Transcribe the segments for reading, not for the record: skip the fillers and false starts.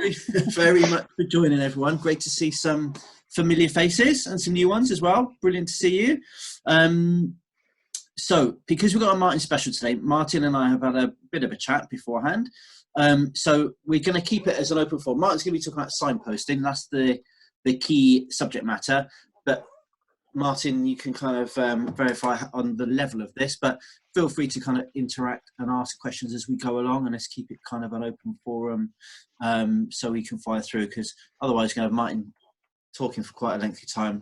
very, very much for joining, everyone. Great to see some familiar faces and some new ones as well. Brilliant to see you. So, because we've got a Martin special today, Martin and I have had a bit of a chat beforehand. So we're going to keep it as an open forum. Martin's going to be talking about signposting. That's the key subject matter. But Martin, you can kind of verify on the level of this, but feel free to kind of interact and ask questions as we go along, and let's keep it kind of an open forum so we can fire through, because otherwise you're going to have Martin talking for quite a lengthy time.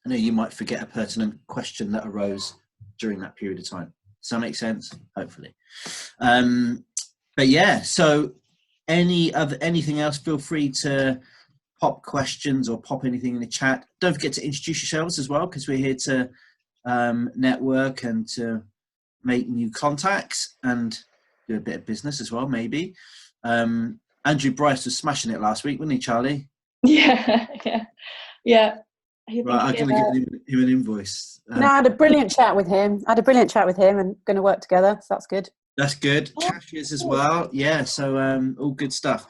I know you might forget a pertinent question that arose during that period of time. Does that make sense? Hopefully. But yeah, so anything else, feel free to pop questions or pop anything in the chat. Don't forget to introduce yourselves as well, because we're here to network and to make new contacts and do a bit of business as well, maybe. Andrew Bryce was smashing it last week, wasn't he, Charlie? Yeah. Right, I'm going to give him an invoice. No, I had a brilliant chat with him. And going to work together, so that's good. That's good. Cash is as well. Yeah, so all good stuff.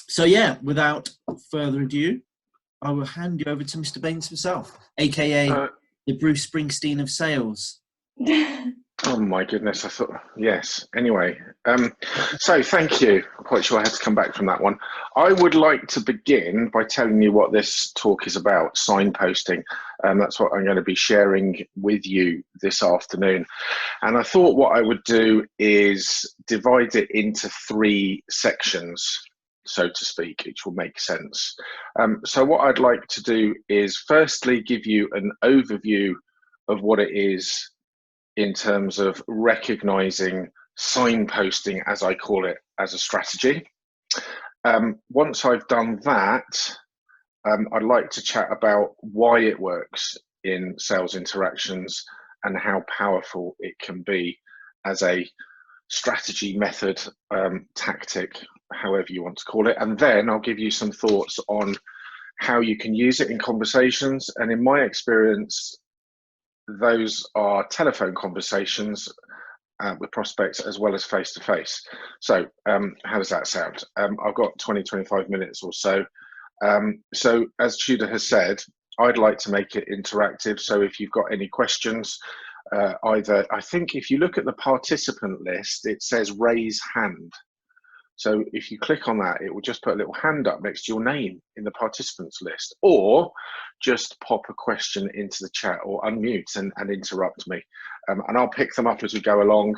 So yeah, without further ado, I will hand you over to Mr. Baines himself, aka the Bruce Springsteen of sales. Oh my goodness, I thought, yes. Anyway, so thank you. I'm quite sure I had to come back from that one. I would like to begin by telling you what this talk is about, signposting. That's what I'm going to be sharing with you this afternoon. And I thought what I would do is divide it into 3 sections, so to speak, which will make sense. So what I'd like to do is firstly give you an overview of what it is in terms of recognizing signposting, as I call it, as a strategy. Once I've done that, I'd like to chat about why it works in sales interactions and how powerful it can be as a strategy, method, tactic, however you want to call it. And then I'll give you some thoughts on how you can use it in conversations. And in my experience, those are telephone conversations with prospects as well as face-to-face. So how does that sound? I've got 20-25 minutes or so. So as Tudor has said, I'd like to make it interactive. So if you've got any questions, either, I think if you look at the participant list, it says raise hand. So if you click on that, it will just put a little hand up next to your name in the participants list, or just pop a question into the chat or unmute and interrupt me. And I'll pick them up as we go along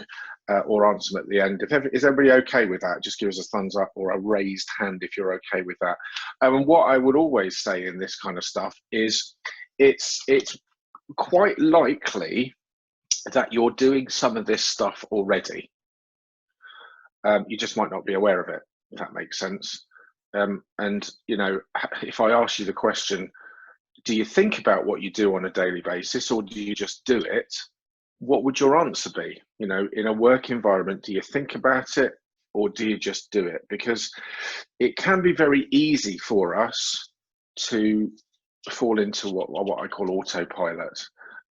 or answer them at the end. Is everybody okay with that? Just give us a thumbs up or a raised hand if you're okay with that. And what I would always say in this kind of stuff is it's quite likely that you're doing some of this stuff already. You just might not be aware of it, if that makes sense. And, you know, if I ask you the question, do you think about what you do on a daily basis, or do you just do it? What would your answer be? You know, in a work environment, do you think about it, or do you just do it? Because it can be very easy for us to fall into what I call autopilot.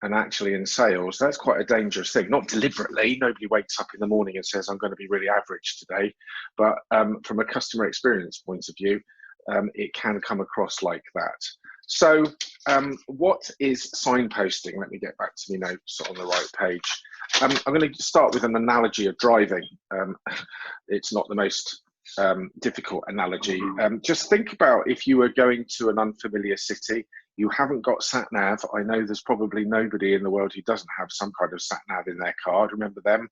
And actually in sales, that's quite a dangerous thing. Not deliberately, nobody wakes up in the morning and says, I'm going to be really average today. But from a customer experience point of view, it can come across like that. So what is signposting? Let me get back to my notes on the right page. I'm going to start with an analogy of driving. It's not the most difficult analogy. Just think about if you were going to an unfamiliar city. You haven't got sat nav. I know there's probably nobody in the world who doesn't have some kind of sat nav in their car. Remember them?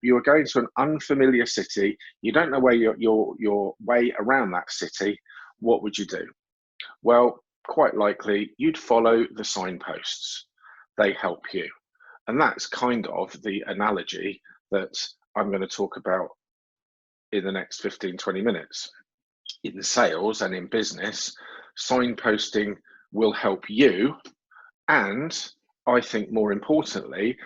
You are going to an unfamiliar city. You don't know where your way around that city. What would you do? Well, quite likely you'd follow the signposts. They help you. And that's kind of the analogy that I'm going to talk about in the next 15-20 minutes. In sales and in business, signposting will help you, and I think more importantly,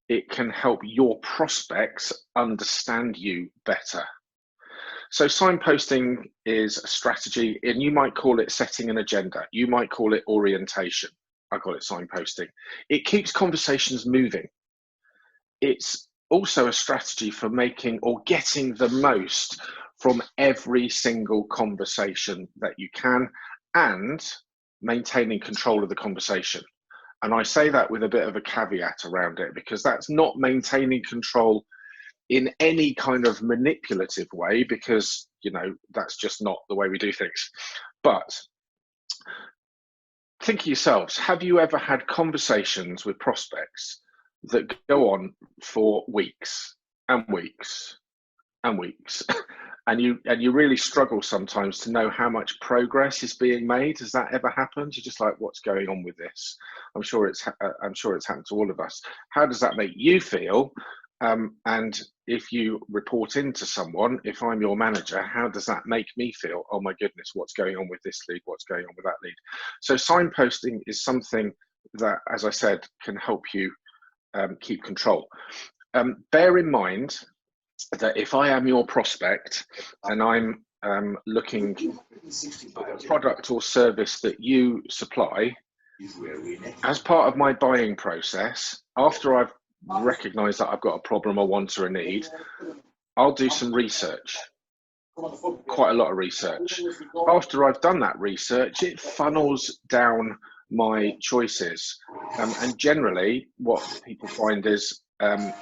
it can help your prospects understand you better. So signposting is a strategy, and you might call it setting an agenda. You might call it orientation. I call it signposting. It keeps conversations moving. It's also a strategy for making or getting the most from every single conversation that you can, and maintaining control of the conversation. And I say that with a bit of a caveat around it, because that's not maintaining control in any kind of manipulative way, because, you know, that's just not the way we do things. But think of yourselves, have you ever had conversations with prospects that go on for weeks and weeks and weeks, and you really struggle sometimes to know how much progress is being made? Has that ever happened? You're just like, what's going on with this? I'm sure it's happened to all of us. How does that make you feel? And if you report into someone, if I'm your manager, how does that make me feel? Oh my goodness, what's going on with this lead? What's going on with that lead? So signposting is something that, as I said, can help you keep control. Bear in mind that if I am your prospect and I'm looking for a product or service that you supply, as part of my buying process, after I've recognise that I've got a problem, a want, or a need, I'll do some research, quite a lot of research. After I've done that research, it funnels down my choices. And generally, what people find is, and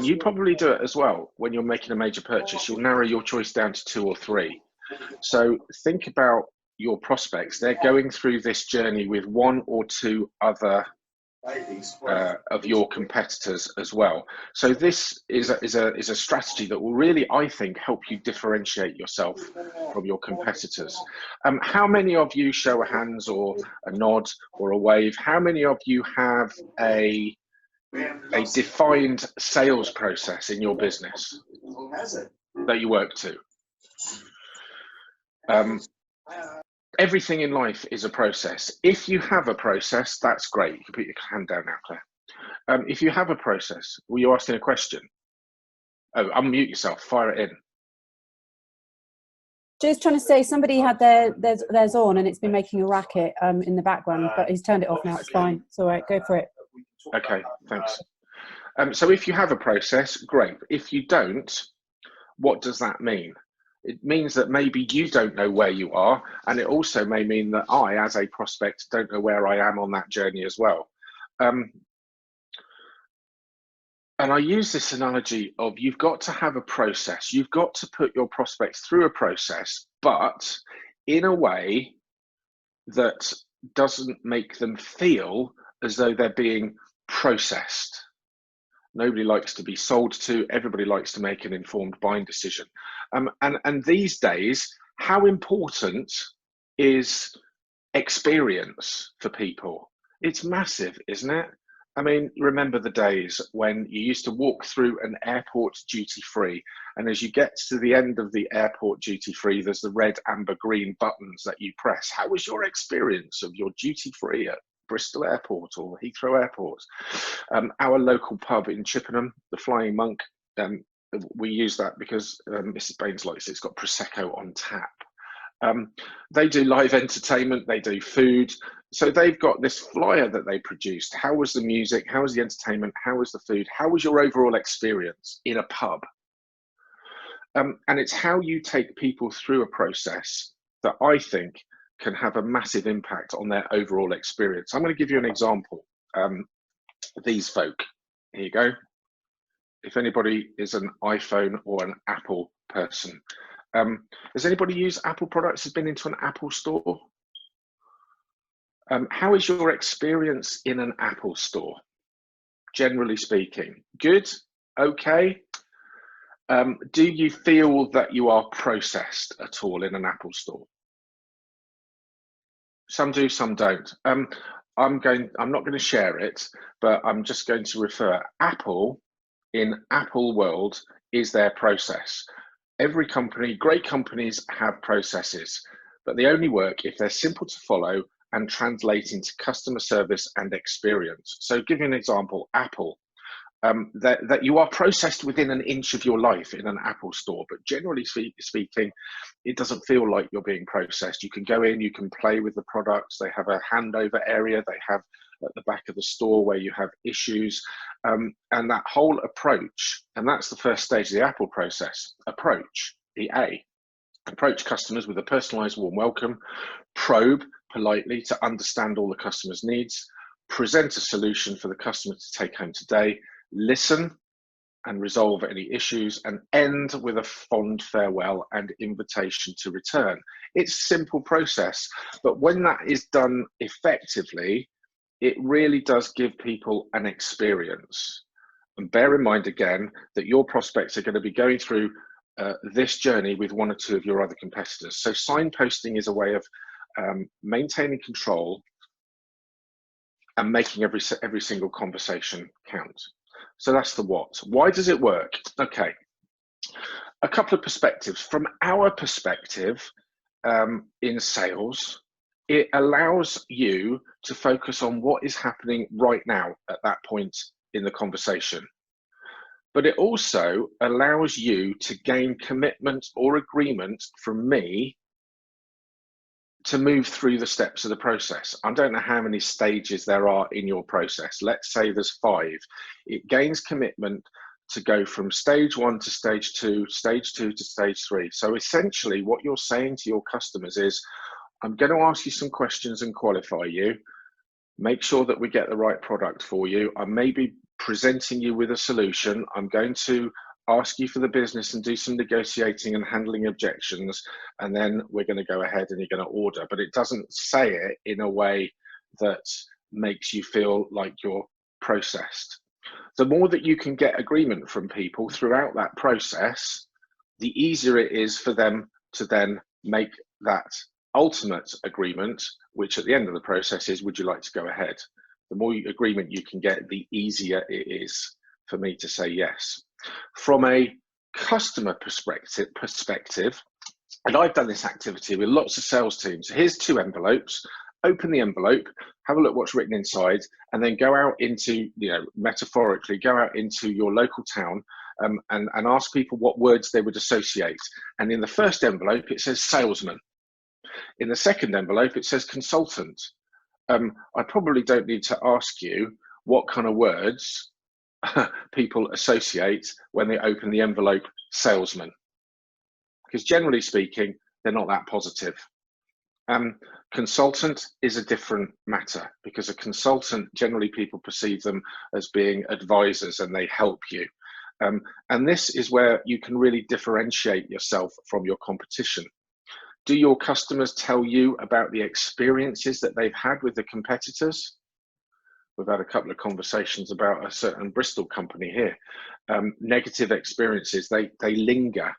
you probably do it as well, when you're making a major purchase, you'll narrow your choice down to 2 or 3. So think about your prospects. They're going through this journey with 1 or 2 other of your competitors as well. So this is a strategy that will really, I think, help you differentiate yourself from your competitors. How many of you, show of hands or a nod or a wave, how many of you have a defined sales process in your business that you work to? Everything in life is a process. If you have a process, that's great. You can put your hand down now, Claire. If you have a process, were you asking a question? Oh, unmute yourself, fire it in. Just trying to say, somebody had theirs on and it's been making a racket in the background, but he's turned it off now. It's fine. It's all right. Go for it. Okay, thanks. So if you have a process, great. If you don't, what does that mean? It means that maybe you don't know where you are, and it also may mean that I, as a prospect, don't know where I am on that journey as well. And I use this analogy of, you've got to have a process. You've got to put your prospects through a process, but in a way that doesn't make them feel as though they're being processed. Nobody likes to be sold to. Everybody likes to make an informed buying decision. And these days, how important is experience for people? It's massive, isn't it? I mean, remember the days when you used to walk through an airport duty-free, and as you get to the end of the airport duty-free, there's the red, amber, green buttons that you press. How was your experience of your duty-free at Bristol Airport or Heathrow Airport? Our local pub in Chippenham, the Flying Monk, we use that because Mrs. Baines likes it. It's got Prosecco on tap. They do live entertainment, they do food. So they've got this flyer that they produced. How was the music? How was the entertainment? How was the food? How was your overall experience in a pub? And it's how you take people through a process that I think can have a massive impact on their overall experience. I'm going to give you an example. These folk, here you go. If anybody is an iPhone or an Apple person, has anybody used Apple products, has been into an Apple store? How is your experience in an Apple store, generally speaking? Good? Okay? Do you feel that you are processed at all in an Apple store? Some do, some don't. I'm not going to share it, but I'm just going to refer. Apple, in Apple world, is their process. Every company, great companies, have processes, but they only work if they're simple to follow and translate into customer service and experience. So give you an example, Apple. That you are processed within an inch of your life in an Apple store, but generally speaking, it doesn't feel like you're being processed. You can go in, you can play with the products. They have a handover area. They have at the back of the store where you have issues, and that whole approach, and that's the first stage of the Apple process, approach. The A, approach customers with a personalised warm welcome, probe politely to understand all the customer's needs, present a solution for the customer to take home today, listen and resolve any issues, and end with a fond farewell and invitation to return. It's a simple process, but when that is done effectively, it really does give people an experience. And bear in mind again that your prospects are going to be going through this journey with one or two of your other competitors. So signposting is a way of maintaining control and making every single conversation count. So that's the what. Why does it work? Okay, a couple of perspectives. From our perspective in sales, it allows you to focus on what is happening right now at that point in the conversation. But it also allows you to gain commitment or agreement from me to move through the steps of the process. I don't know how many stages there are in your process. Let's say there's 5. It gains commitment to go from stage 1 to stage 2, stage 2 to stage 3. So essentially what you're saying to your customers is, I'm going to ask you some questions and qualify you, make sure that we get the right product for you. I may be presenting you with a solution. I'm going to ask you for the business and do some negotiating and handling objections, and then we're going to go ahead and you're going to order. But it doesn't say it in a way that makes you feel like you're processed. The more that you can get agreement from people throughout that process, the easier it is for them to then make that ultimate agreement, which at the end of the process is, would you like to go ahead? The more agreement you can get, the easier it is for me to say yes. From a customer perspective, and I've done this activity with lots of sales teams. Here's 2 envelopes. Open the envelope, have a look what's written inside, and then go out into, metaphorically, go out into your local town and ask people what words they would associate. And in the first envelope, it says salesman. In the second envelope, it says consultant. I probably don't need to ask you what kind of words people associate when they open the envelope salesman, because generally speaking, they're not that positive. Consultant is a different matter, because a consultant, generally people perceive them as being advisors and they help you. And this is where you can really differentiate yourself from your competition. Do your customers tell you about the experiences that they've had with the competitors? We've had a couple of conversations about a certain Bristol company here. Negative experiences, they linger.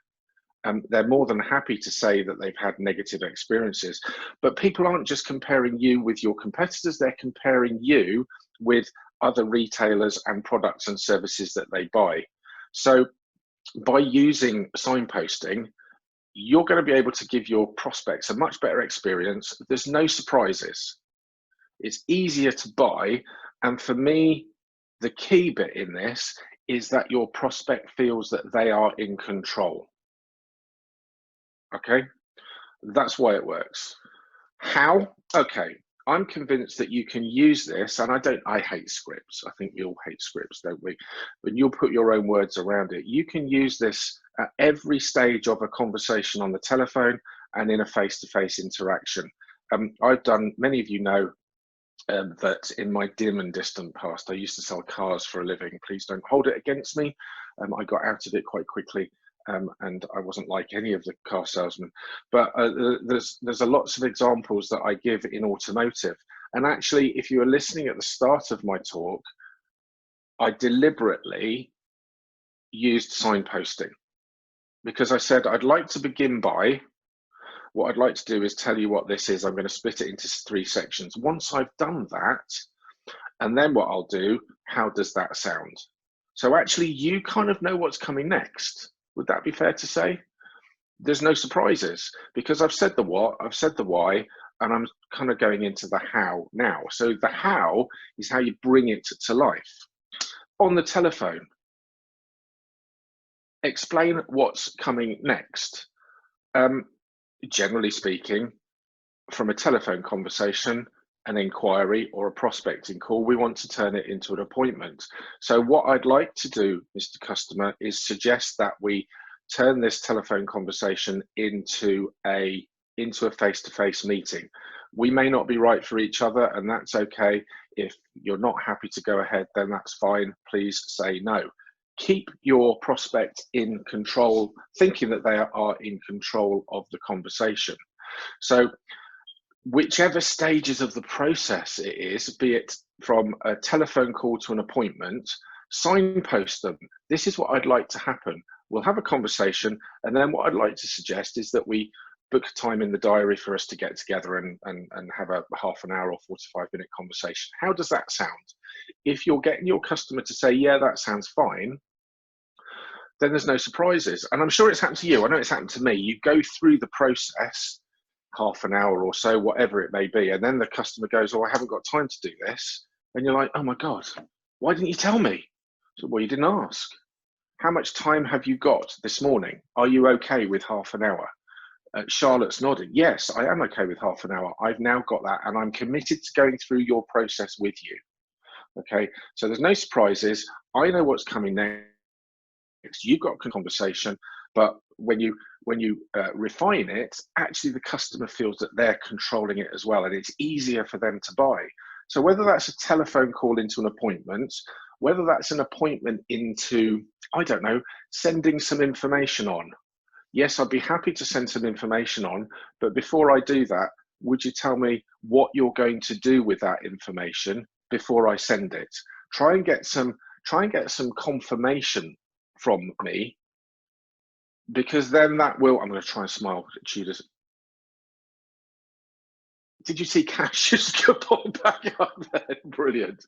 They're more than happy to say that they've had negative experiences, but people aren't just comparing you with your competitors, they're comparing you with other retailers and products and services that they buy. So by using signposting, you're going to be able to give your prospects a much better experience. There's no surprises. It's easier to buy. And for me, the key bit in this is that your prospect feels that they are in control. Okay, that's why it works. How? Okay, I'm convinced that you can use this, and I hate scripts. I think we all hate scripts, don't we? But you'll put your own words around it. You can use this at every stage of a conversation on the telephone and in a face-to-face interaction. I've done, many of you know that in my dim and distant past, I used to sell cars for a living. Please don't hold it against me. I got out of it quite quickly. And I wasn't like any of the car salesmen, but there's a lots of examples that I give in automotive. And actually, if you were listening at the start of my talk, I deliberately used signposting, because I said I'd like to begin by, what I'd like to do is tell you what this is. I'm going to split it into 3 sections. Once I've done that, and then what I'll do, how does that sound? So actually, you kind of know what's coming next. Would that be fair to say? There's no surprises, because I've said the what, I've said the why, and I'm kind of going into the how now. So the how is how you bring it to life. On the telephone, explain what's coming next. Generally speaking, from a telephone conversation, an inquiry or a prospecting call, we want to turn it into an appointment. So what I'd like to do, Mr. Customer, is suggest that we turn this telephone conversation into a face-to-face meeting. We may not be right for each other, and that's okay. If you're not happy to go ahead, then that's fine. Please say no. Keep your prospect in control, thinking that they are in control of the conversation. So whichever stages of the process it is, be it from a telephone call to an appointment, signpost them. This is what I'd like to happen. We'll have a conversation, and then what I'd like to suggest is that we book time in the diary for us to get together and have a half an hour or 45-minute conversation. How does that sound? If you're getting your customer to say, yeah, that sounds fine, then there's no surprises. And I'm sure it's happened to you. I know it's happened to me. You go through the process, half an hour or so, whatever it may be, and then the customer goes, oh, I haven't got time to do this. And you're like, oh my God, why didn't you tell me? So, well, you didn't ask. How much time have you got this morning? Are you okay with half an hour? Charlotte's nodding. Yes, I am okay with half an hour. I've now got that, and I'm committed to going through your process with you. Okay, so there's no surprises. I know what's coming next. You've got a conversation, but when you refine it, actually the customer feels that they're controlling it as well, and it's easier for them to buy. So whether that's a telephone call into an appointment, whether that's an appointment into, I don't know, sending some information on. Yes, I'd be happy to send some information on, but before I do that, would you tell me what you're going to do with that information before I send it? Try and get some confirmation from me, because then that will, I'm going to try and smile at Tudors. Did you see Cash just pop back up there? Brilliant.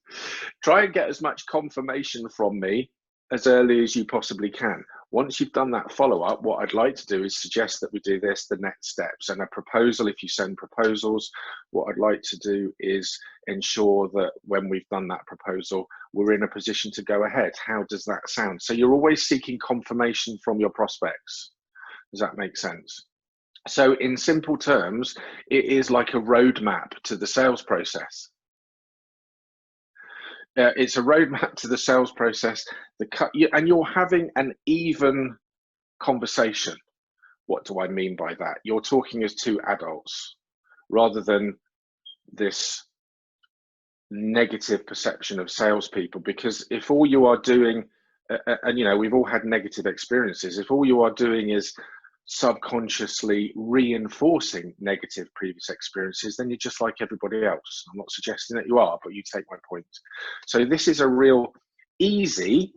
Try and get as much confirmation from me as early as you possibly can. Once you've done that follow-up, what I'd like to do is suggest that we do this, the next steps, and a proposal. If you send proposals, what I'd like to do is ensure that when we've done that proposal, we're in a position to go ahead. How does that sound? So you're always seeking confirmation from your prospects. Does that make sense? So in simple terms, it is like a roadmap to the sales process. It's a roadmap to the sales process, and you're having an even conversation. What do I mean by that? You're talking as two adults rather than this negative perception of salespeople. Because if all you are doing, and you know, we've all had negative experiences, if all you are doing is subconsciously reinforcing negative previous experiences, then you're just like everybody else. I'm not suggesting that you are, but you take my point. So this is a real easy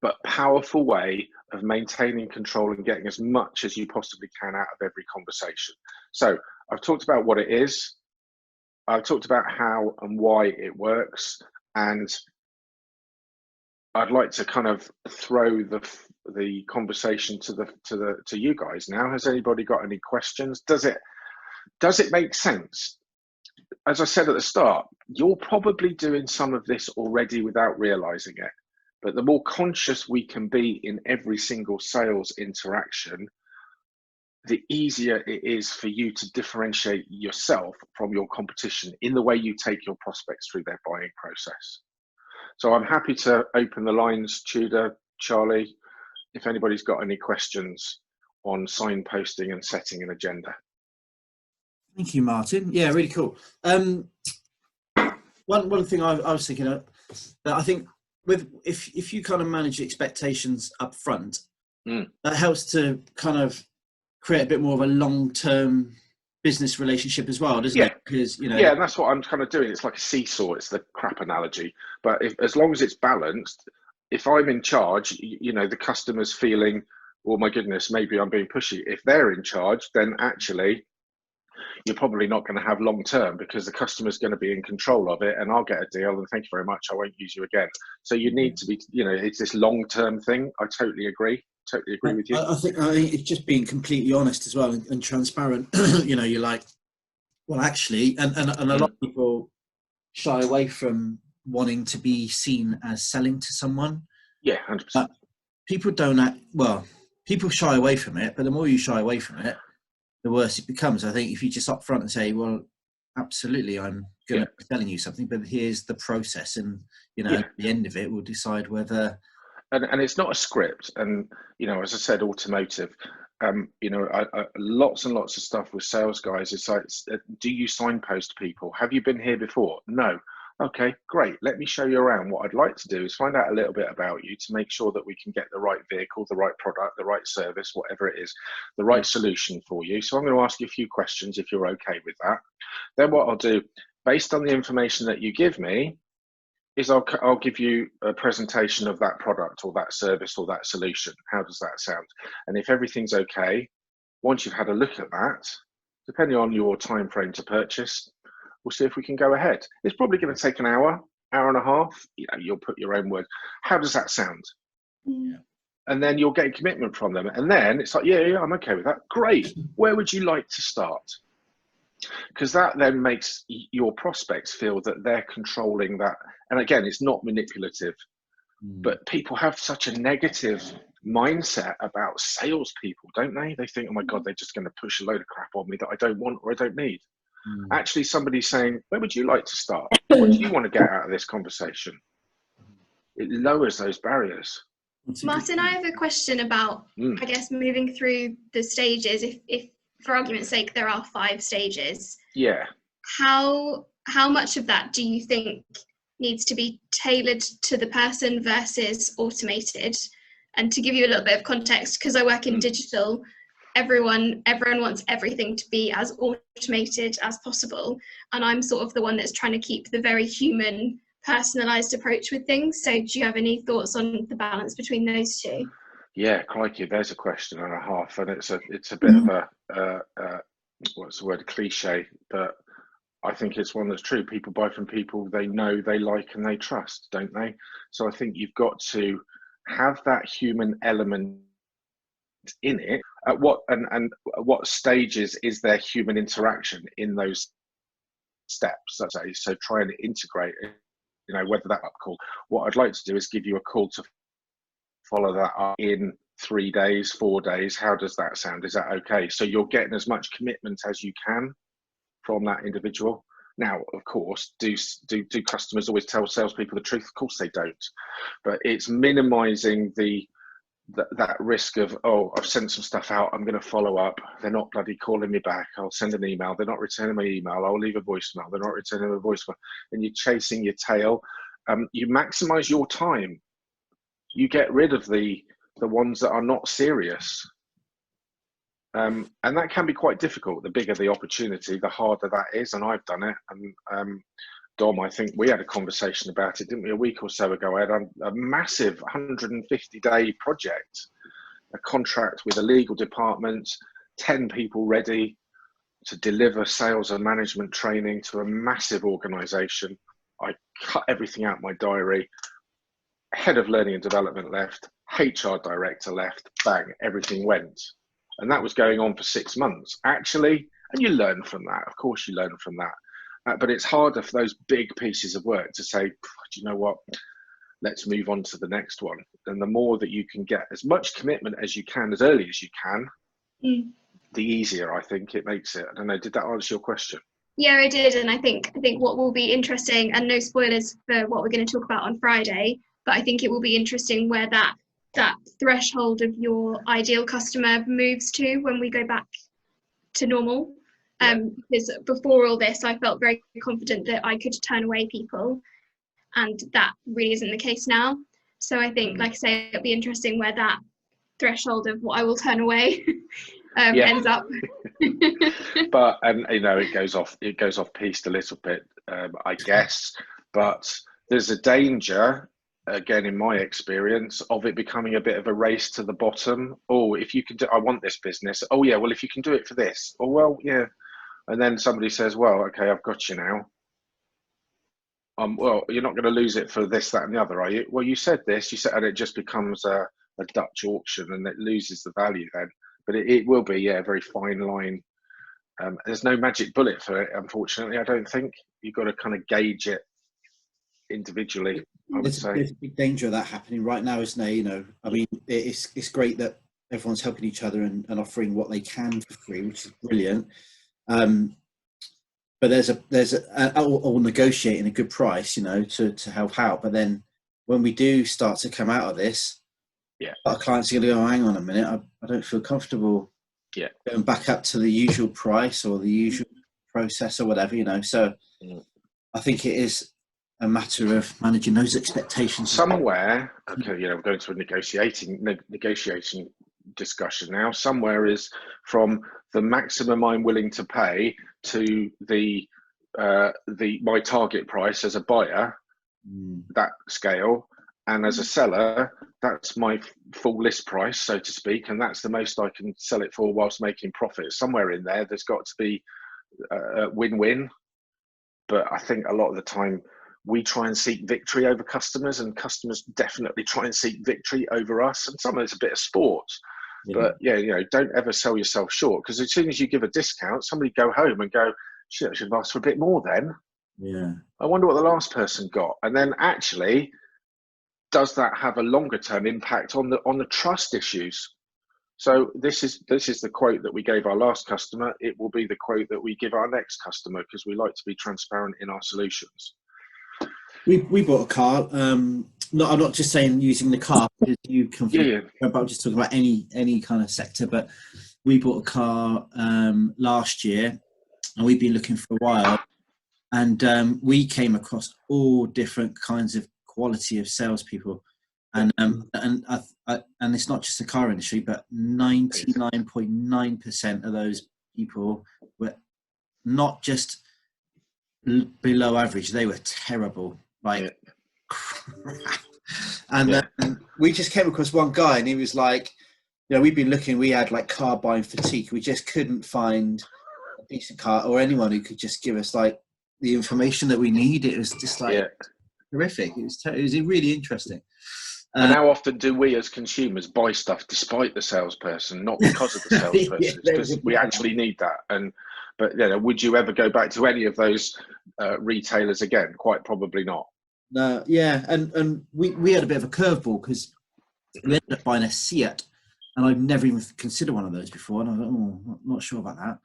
but powerful way of maintaining control and getting as much as you possibly can out of every conversation. So I've talked about what it is. I've talked about how and why it works, and I'd like to kind of throw the conversation to you guys now. Has anybody got any questions? Does it make sense? As I said at the start, you're probably doing some of this already without realizing it. But the more conscious we can be in every single sales interaction, the easier it is for you to differentiate yourself from your competition in the way you take your prospects through their buying process. So I'm happy to open the lines, Tudor, Charlie, if anybody's got any questions on signposting and setting an agenda. Thank you, Martin. Yeah, really cool. One thing I was thinking of, that I think if you kind of manage expectations up front, that helps to kind of create a bit more of a long-term business relationship as well, doesn't it? Because, you know, yeah, and that's what I'm kind of doing. It's like a seesaw. It's the crap analogy, but as long as it's balanced, if I'm in charge, you know, the customer's feeling, oh my goodness, maybe I'm being pushy. If they're in charge, then actually you're probably not going to have long term, because the customer's going to be in control of it, and I'll get a deal and thank you very much, I won't use you again. So you need to be, you know, it's this long term thing. I totally agree with you. I think it's just being completely honest as well and transparent. You know, you're like, well, actually, and a lot of people shy away from wanting to be seen as selling to someone. Yeah, 100%. People don't people shy away from it, but the more you shy away from it, the worse it becomes. I think if you just up front and say, well, absolutely, I'm going to be telling you something, but here's the process, and, you know, at the end of it, we'll decide whether and it's not a script. And, you know, as I said, automotive, you know, lots and lots of stuff with sales guys. It's like, do you signpost people? Have you been here before? No. Okay, great. Let me show you around. What I'd like to do is find out a little bit about you to make sure that we can get the right vehicle, the right product, the right service, whatever it is, the right solution for you. So I'm going to ask you a few questions if you're okay with that. Then what I'll do, based on the information that you give me, is I'll give you a presentation of that product or that service or that solution. How does that sound? And if everything's okay, once you've had a look at that, depending on your time frame to purchase, we'll see if we can go ahead. It's probably going to take an hour, hour and a half. You know, you'll put your own word. How does that sound? Yeah. And then you'll get a commitment from them. And then it's like, yeah, I'm okay with that. Great. Where would you like to start? Because that then makes your prospects feel that they're controlling that. And again, it's not manipulative, but people have such a negative mindset about salespeople, don't they? They think, oh my God, they're just going to push a load of crap on me that I don't want or I don't need. Actually, somebody's saying, where would you like to start? What do you want to get out of this conversation? It lowers those barriers. Martin, I have a question about, I guess, moving through the stages. If for argument's sake, there are 5 stages. Yeah. How much of that do you think needs to be tailored to the person versus automated? And to give you a little bit of context, because I work in digital, everyone wants everything to be as automated as possible. And I'm sort of the one that's trying to keep the very human, personalized approach with things. So do you have any thoughts on the balance between those two? Yeah, crikey, there's a question and a half, and it's a bit of a what's the word, a cliche, but I think it's one that's true. People buy from people they know, they like, and they trust, don't they? So I think you've got to have that human element in it. At what stages is there human interaction in those steps? Let's say, so try and integrate it. You know, whether that up call. What I'd like to do is give you a call to follow that up in 3 days, 4 days. How does that sound? Is that okay? So you're getting as much commitment as you can from that individual. Now, of course, do customers always tell salespeople the truth? Of course they don't. But it's minimizing that risk of, oh, I've sent some stuff out, I'm going to follow up. They're not bloody calling me back. I'll send an email. They're not returning my email. I'll leave a voicemail. They're not returning a voicemail. And you're chasing your tail. You maximize your time. You get rid of the ones that are not serious. And that can be quite difficult. The bigger the opportunity, the harder that is. And I've done it. And Dom, I think we had a conversation about it, didn't we, a week or so ago? I had a massive 150-day project, a contract with a legal department, 10 people ready to deliver sales and management training to a massive organization. I cut everything out my diary. Head of learning and development left, HR director left, bang, everything went. And that was going on for 6 months, actually. And you learn from that. Of course, you learn from that. But it's harder for those big pieces of work to say, do you know what? Let's move on to the next one. And the more that you can get as much commitment as you can, as early as you can, the easier I think it makes it. I don't know, did that answer your question? Yeah, I did. And I think what will be interesting, and no spoilers for what we're going to talk about on Friday, but I think it will be interesting where that threshold of your ideal customer moves to when we go back to normal. Because before all this, I felt very confident that I could turn away people, and that really isn't the case now. So I think, like I say, it'll be interesting where that threshold of what I will turn away ends up. But you know, it goes off piste a little bit, I guess. But there's a danger, again, in my experience, of it becoming a bit of a race to the bottom. Oh, if you can do, I want this business. Oh yeah, well, if you can do it for this. Oh well, yeah. And then somebody says, well, okay, I've got you now. Well, you're not going to lose it for this, that, and the other, are you? Well, you said this, and it just becomes a Dutch auction, and it loses the value then. But it will be, a very fine line. There's no magic bullet for it, unfortunately. I don't think. You've got to kind of gauge it individually. There's a big danger of that happening right now, isn't there? You know, I mean, it's great that everyone's helping each other and offering what they can for free, which is brilliant. But there's or negotiating a good price, you know, to help out. But then when we do start to come out of this, a lot of clients are going to go, hang on a minute, I don't feel comfortable going back up to the usual price or the usual process or whatever, you know. So I think it is a matter of managing those expectations. Somewhere, okay, you know, we're going to a negotiation discussion now. Somewhere is from the maximum I'm willing to pay to the my target price as a buyer, that scale, and as a seller, that's my full list price, so to speak, and that's the most I can sell it for whilst making profit. Somewhere in there, there's got to be a win-win. But I think a lot of the time we try and seek victory over customers, and customers definitely try and seek victory over us. And some of it's a bit of sport. But yeah, you know, don't ever sell yourself short, because as soon as you give a discount, somebody go home and go, shit, I should have asked for a bit more then. Yeah. I wonder what the last person got. And then actually, does that have a longer term impact on the trust issues? So this is the quote that we gave our last customer. It will be the quote that we give our next customer, because we like to be transparent in our solutions. We bought a car. I'm not just saying using the car, because you come from, but I'm just talking about any kind of sector. But we bought a car last year, and we've been looking for a while, and we came across all different kinds of quality of salespeople. And it's not just the car industry, but 99.9% of those people were not just below average; they were terrible, like crap. And we just came across one guy, and he was like, "You know, we've been looking. We had like car buying fatigue. We just couldn't find a decent car or anyone who could just give us like the information that we need. It was just like horrific. It was really interesting." And how often do we as consumers buy stuff despite the salesperson, not because of the salesperson? Because we actually need that. But you know, would you ever go back to any of those retailers again? Quite probably not. No, yeah, and we had a bit of a curveball, because we ended up buying a Seat, and I'd never even considered one of those before, and I was like, oh, not sure about that.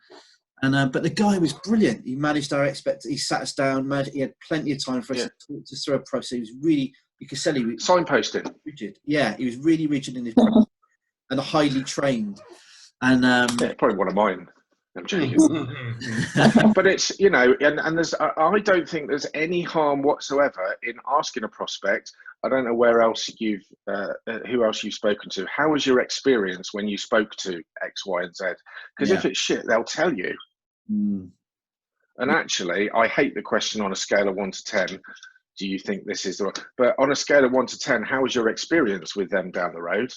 And but the guy was brilliant. He managed our expectations. He sat us down. He had plenty of time for us to talk to through a process. He was really, you could tell he was signposting. Rigid. Yeah, he was really rigid in his process and highly trained. And probably one of mine. I'm joking. But it's, you know, and there's, I don't think there's any harm whatsoever in asking a prospect. I don't know where else who else you've spoken to. How was your experience when you spoke to X, Y, and Z? Because if it's shit, they'll tell you. And actually, I hate the question on a scale of 1 to 10. Do you think this is the right? But on a scale of 1 to 10, how was your experience with them down the road?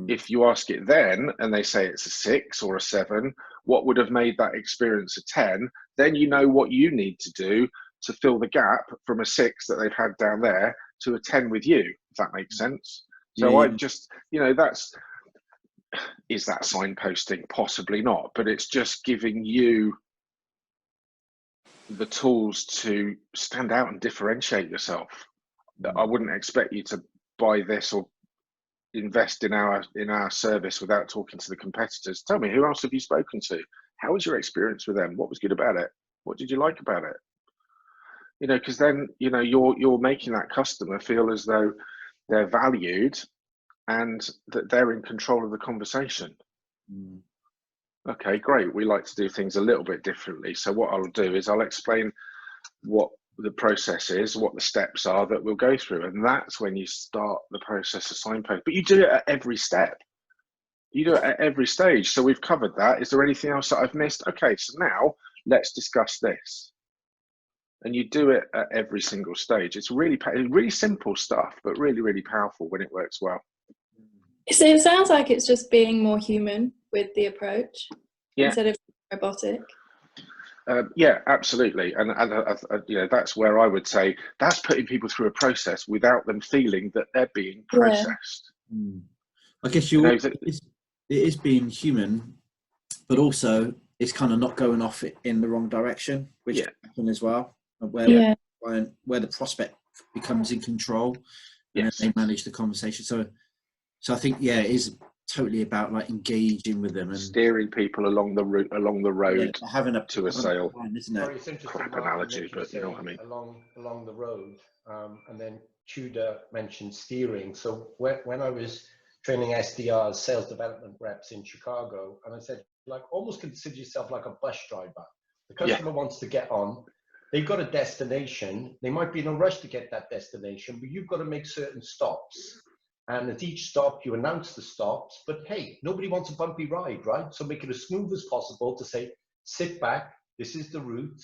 If you ask it then, and they say it's a 6 or a 7, what would have made that experience a 10? Then you know what you need to do to fill the gap from a 6 that they've had down there to a 10 with you, if that makes sense. So I just, you know, is that signposting? Possibly not, but it's just giving you the tools to stand out and differentiate yourself. I wouldn't expect you to buy this or invest in our service without talking to the competitors. Tell me, who else have you spoken to? How was your experience with them? What was good about it? What did you like about it? You know, because then, you know, you're making that customer feel as though they're valued and that they're in control of the conversation. Okay, great. We like to do things a little bit differently. So what I'll do is I'll explain what the process is, what the steps are that we'll go through. And that's when you start the process of signpost. But you do it at every step. You do it at every stage. So we've covered that. Is there anything else that I've missed? Okay, so now let's discuss this. And you do it at every single stage. It's really simple stuff, but really, really powerful when it works well. So it sounds like it's just being more human with the approach instead of robotic. Yeah, absolutely. And you know, that's where I would say that's putting people through a process without them feeling that they're being processed. I guess it is being human, but also it's kind of not going off in the wrong direction, which can happen as well, where the prospect becomes in control and they manage the conversation. So I think, it is totally about like engaging with them and steering people along the road, having to a sale. Plan, isn't it? Sorry, it's interesting. Crap analogy, but you know what I mean. Along the road, and then Tudor mentioned steering. So when I was training SDRs, sales development reps in Chicago, and I said, like, almost consider yourself like a bus driver. The customer wants to get on. They've got a destination. They might be in a rush to get that destination, but you've got to make certain stops. And at each stop, you announce the stops. But hey, nobody wants a bumpy ride, right? So make it as smooth as possible to say, sit back. This is the route.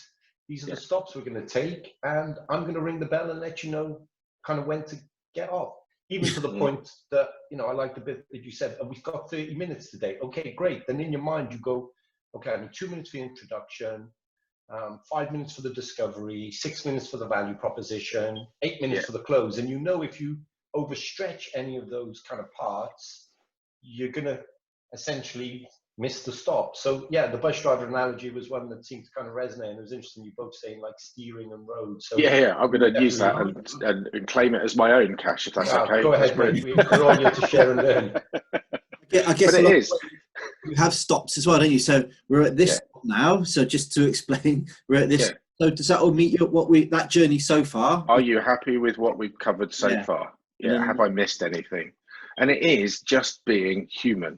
These are the stops we're going to take. And I'm going to ring the bell and let you know kind of when to get off. Even to the point that, you know, I like the bit that you said, we've got 30 minutes today. Okay, great. Then in your mind, you go, okay, I need 2 minutes for the introduction, 5 minutes for the discovery, 6 minutes for the value proposition, 8 minutes for the close. And you know, if you overstretch any of those kind of parts, you're going to essentially miss the stop. So yeah, the bus driver analogy was one that seemed to kind of resonate. And it was interesting, you both saying like steering and road. So yeah, I'm going to use that and claim it as my own, Cash, if that's okay. Go ahead, mate. We're all here to share and learn. I guess but it is. You have stops as well, don't you? So we're at this stop now. So just to explain, we're at this. So does that all meet you? That journey so far? Are you happy with what we've covered so far? Yeah. Have I missed anything? And it is just being human.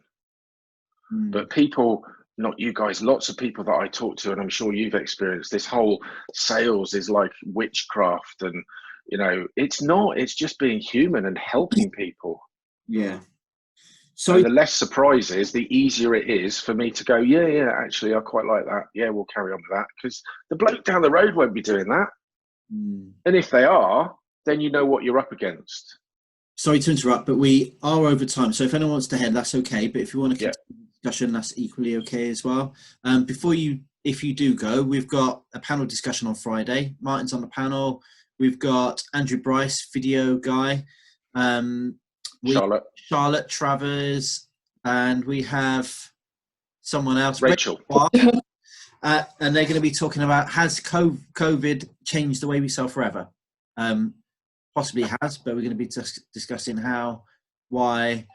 But people, not you guys, lots of people that I talk to, and I'm sure you've experienced, this whole sales is like witchcraft, and you know, it's not. It's just being human and helping people. Yeah. So and the less surprises, the easier it is for me to go, yeah, actually, I quite like that. Yeah, we'll carry on with that, because the bloke down the road won't be doing that. And if they are, then you know what you're up against. Sorry to interrupt, but we are over time. So if anyone wants to head, that's okay. But if you want to continue the discussion, that's equally okay as well. If you do go, we've got a panel discussion on Friday. Martin's on the panel. We've got Andrew Bryce, video guy. Charlotte Travers, and we have someone else, Rachel. And they're going to be talking about, has COVID changed the way we sell forever? Possibly has, but we're going to be discussing how, why,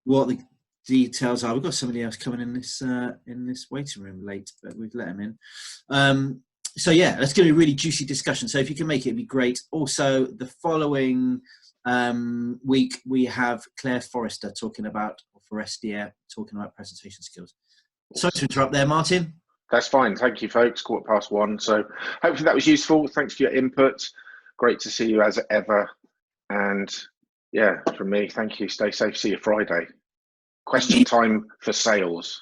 what the details are. We've got somebody else coming in this waiting room late, but we've let him in. So yeah, that's going to be a really juicy discussion. So if you can make it, it'd be great. Also, the following week we have Claire Forrester talking about presentation skills. Sorry to interrupt there, Martin. That's fine. Thank you, folks. 1:15. So hopefully that was useful. Thanks for your input. Great to see you as ever. And yeah, from me, thank you. Stay safe. See you Friday. Question time for sales.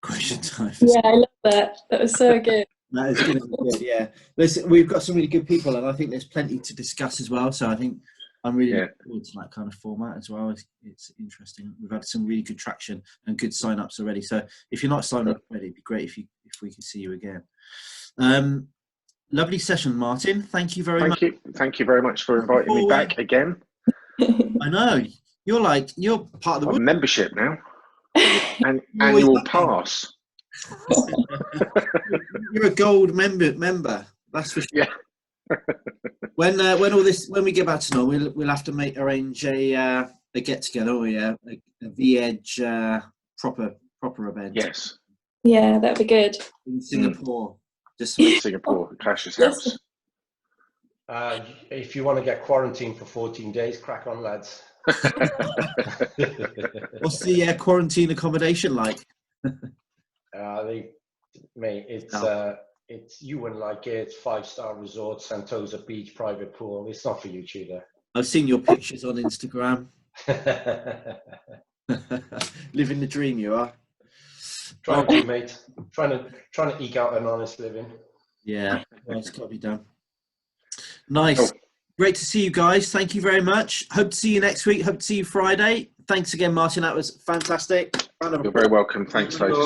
Question time. Yeah, I love that. That was so good. That is going to be good, yeah. Listen, we've got some really good people, and I think there's plenty to discuss as well. So I think I'm really looking forward to that kind of format as well. It's interesting. We've had some really good traction and good sign-ups already. So if you're not signed up already, it'd be great if we could see you again. Lovely session, Martin. Thank you very much. Thank you very much for inviting me back again. I know. You're part of the membership now. And annual pass. You're a gold member. That's for sure. Yeah. When we get back to normal, we'll have to arrange a get together, or a V-Edge proper event. Yes. Yeah, that'd be good. In Singapore. Just Singapore, Cash's house. If you want to get quarantined for 14 days, crack on, lads. What's the quarantine accommodation like? It's you wouldn't like it. It's 5-star resort, Sentosa Beach, private pool. It's not for you, Tudor. I've seen your pictures on Instagram. Living the dream, you are. Trying to, mate. Trying to eke out an honest living. Yeah, it's got to be done. Nice. Great to see you guys. Thank you very much. Hope to see you next week. Hope to see you Friday. Thanks again, Martin. That was fantastic. You're very welcome. Thanks, folks.